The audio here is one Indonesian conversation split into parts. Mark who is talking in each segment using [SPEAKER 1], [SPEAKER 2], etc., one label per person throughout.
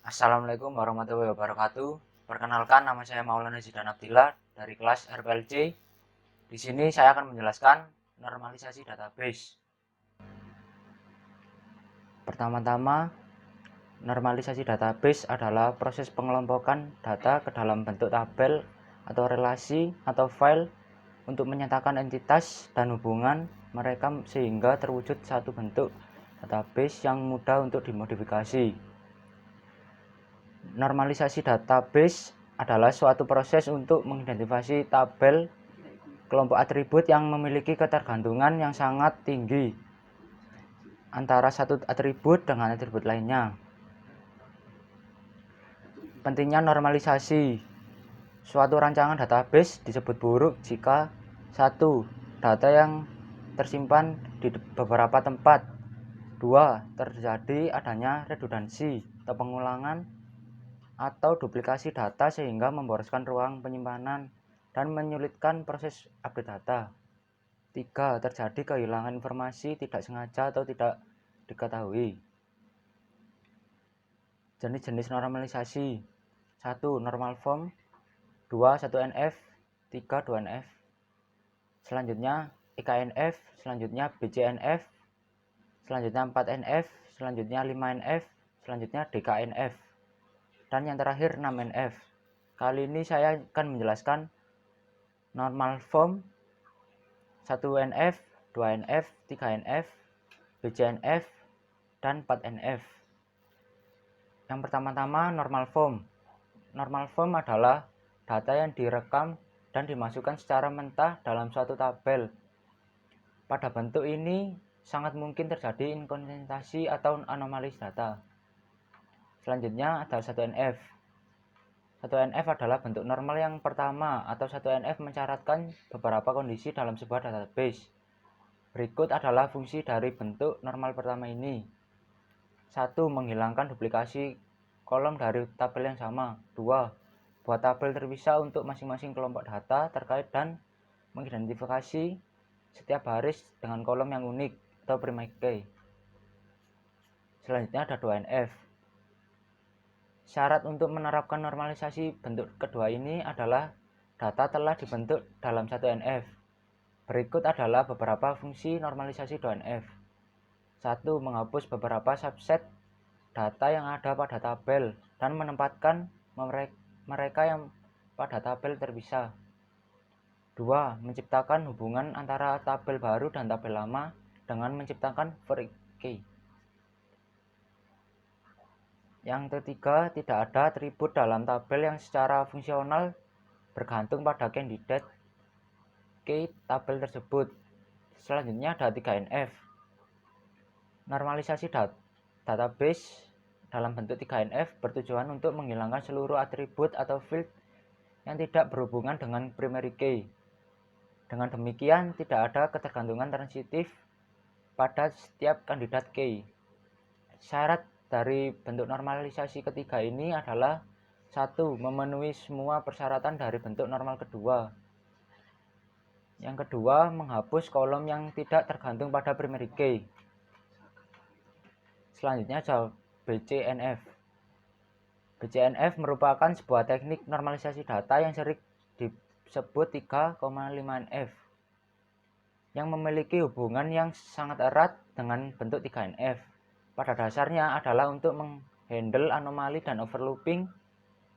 [SPEAKER 1] Assalamualaikum warahmatullahi wabarakatuh. Perkenalkan, nama saya Maulana Zidan Abdillah dari kelas RPLC. Di sini saya akan menjelaskan normalisasi database. Pertama-tama, normalisasi database adalah proses pengelompokan data ke dalam bentuk tabel atau relasi atau file untuk menyatakan entitas dan hubungan mereka sehingga terwujud satu bentuk database yang mudah untuk dimodifikasi. Normalisasi database adalah suatu proses untuk mengidentifikasi tabel kelompok atribut yang memiliki ketergantungan yang sangat tinggi antara satu atribut dengan atribut lainnya. Pentingnya normalisasi. Suatu rancangan database disebut buruk jika 1. Data yang tersimpan di beberapa tempat. 2. Terjadi adanya redundansi atau pengulangan atau duplikasi data sehingga memboroskan ruang penyimpanan dan menyulitkan proses update data. 3. Terjadi kehilangan informasi tidak sengaja atau tidak diketahui. Jenis-jenis normalisasi. 1. Normal form. 2. 1NF. 3. 2NF. Selanjutnya EKNF, selanjutnya BCNF, selanjutnya 4NF, selanjutnya 5NF, selanjutnya DKNF, dan yang terakhir 6NF. Kali ini saya akan menjelaskan normal form 1NF, 2NF, 3NF, BCNF, dan 4NF. Yang pertama-tama normal form. Normal form adalah data yang direkam dan dimasukkan secara mentah dalam suatu tabel. Pada bentuk ini sangat mungkin terjadi inkonsistensi atau anomali data. Selanjutnya ada 1NF. 1NF adalah bentuk normal yang pertama atau 1NF mensyaratkan beberapa kondisi dalam sebuah database. Berikut adalah fungsi dari bentuk normal pertama ini. 1. Menghilangkan duplikasi kolom dari tabel yang sama. 2. Buat tabel terpisah untuk masing-masing kelompok data terkait dan mengidentifikasi setiap baris dengan kolom yang unik atau prime key. Selanjutnya ada 2NF. Syarat untuk menerapkan normalisasi bentuk kedua ini adalah data telah dibentuk dalam 1NF. Berikut adalah beberapa fungsi normalisasi 2NF. 1. Menghapus beberapa subset data yang ada pada tabel dan menempatkan mereka yang pada tabel terpisah. 2. Menciptakan hubungan antara tabel baru dan tabel lama dengan menciptakan for key. Yang ketiga, tidak ada atribut dalam tabel yang secara fungsional bergantung pada candidate key tabel tersebut. Selanjutnya ada 3NF. Normalisasi database dalam bentuk 3NF bertujuan untuk menghilangkan seluruh atribut atau field yang tidak berhubungan dengan primary key. Dengan demikian, tidak ada ketergantungan transitif pada setiap kandidat key. Syarat dari bentuk normalisasi ketiga ini adalah 1. Memenuhi semua persyaratan dari bentuk normal kedua. Yang kedua, menghapus kolom yang tidak tergantung pada primary key. Selanjutnya ada BCNF. BCNF merupakan sebuah teknik normalisasi data yang sering disebut 3,5NF yang memiliki hubungan yang sangat erat dengan bentuk 3NF. Pada dasarnya adalah untuk menghandle anomali dan overlooping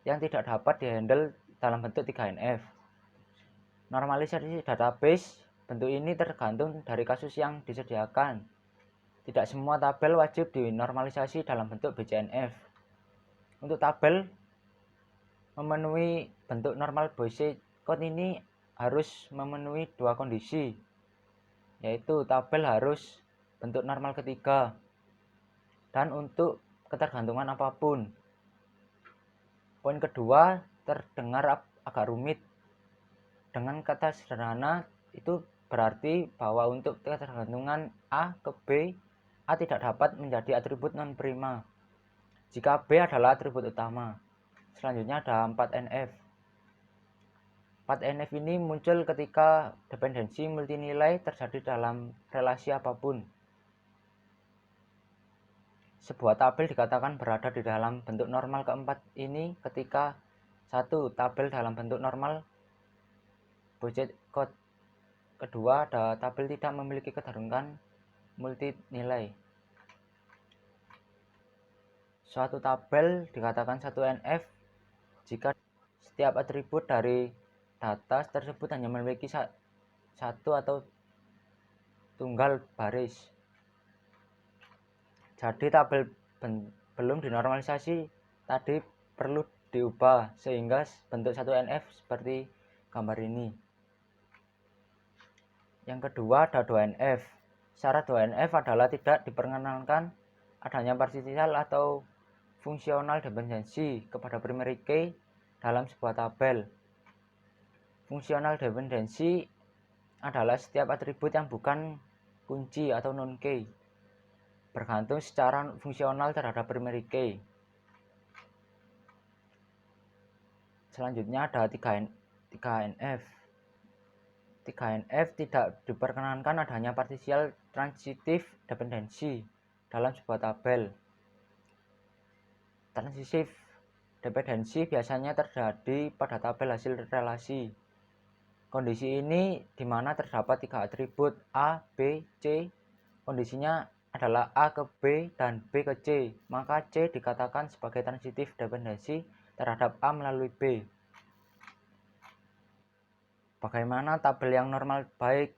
[SPEAKER 1] yang tidak dapat dihandle dalam bentuk 3NF. Normalisasi database bentuk ini tergantung dari kasus yang disediakan. Tidak semua tabel wajib dinormalisasi dalam bentuk BCNF. Untuk tabel memenuhi bentuk normal BC code ini harus memenuhi dua kondisi, yaitu tabel harus bentuk normal ketiga dan untuk ketergantungan apapun. Poin kedua terdengar agak rumit. Dengan kata sederhana itu berarti bahwa untuk ketergantungan A ke B, A tidak dapat menjadi atribut non-prima jika B adalah atribut utama. Selanjutnya ada 4NF. 4NF ini muncul ketika dependensi multinilai terjadi dalam relasi apapun. Sebuah tabel dikatakan berada di dalam bentuk normal keempat ini ketika 1. Tabel dalam bentuk normal Boolean code. Kedua, tabel tidak memiliki ketergantungan multi nilai. Suatu tabel dikatakan 1NF jika setiap atribut dari data tersebut hanya memiliki satu atau tunggal baris. Jadi tabel belum dinormalisasi tadi perlu diubah sehingga bentuk 1NF seperti gambar ini. Yang kedua ada 2NF. Syarat 2NF adalah tidak diperkenankan adanya partial atau fungsional dependensi kepada primary key dalam sebuah tabel. Fungsional dependensi adalah setiap atribut yang bukan kunci atau non-key bergantung secara fungsional terhadap primary key. Selanjutnya ada 3NF. 3NF tidak diperkenankan adanya partial transitive dependency dalam sebuah tabel. Transitive dependency biasanya terjadi pada tabel hasil relasi. Kondisi ini di mana terdapat 3 atribut A, B, C. Kondisinya adalah A ke B dan B ke C, maka C dikatakan sebagai transitive dependency terhadap A melalui B. Bagaimana tabel yang normal baik?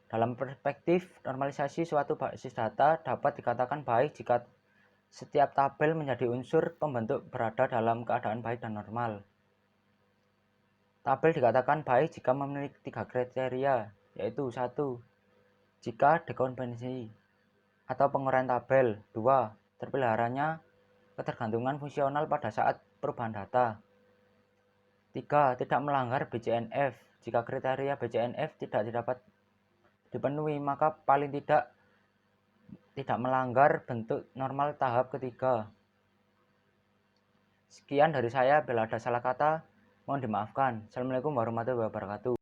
[SPEAKER 1] Dalam perspektif normalisasi suatu basis data dapat dikatakan baik jika setiap tabel menjadi unsur pembentuk berada dalam keadaan baik dan normal. Tabel dikatakan baik jika memiliki 3 kriteria, yaitu 1. Jika dekomposisi atau penguraian tabel. 2. Terpeliharanya ketergantungan fungsional pada saat perubahan data. 3. Tidak melanggar BCNF. Jika kriteria BCNF tidak dapat dipenuhi, maka paling tidak melanggar bentuk normal tahap ketiga. Sekian dari saya, bila ada salah kata mohon dimaafkan. Assalamualaikum warahmatullahi wabarakatuh.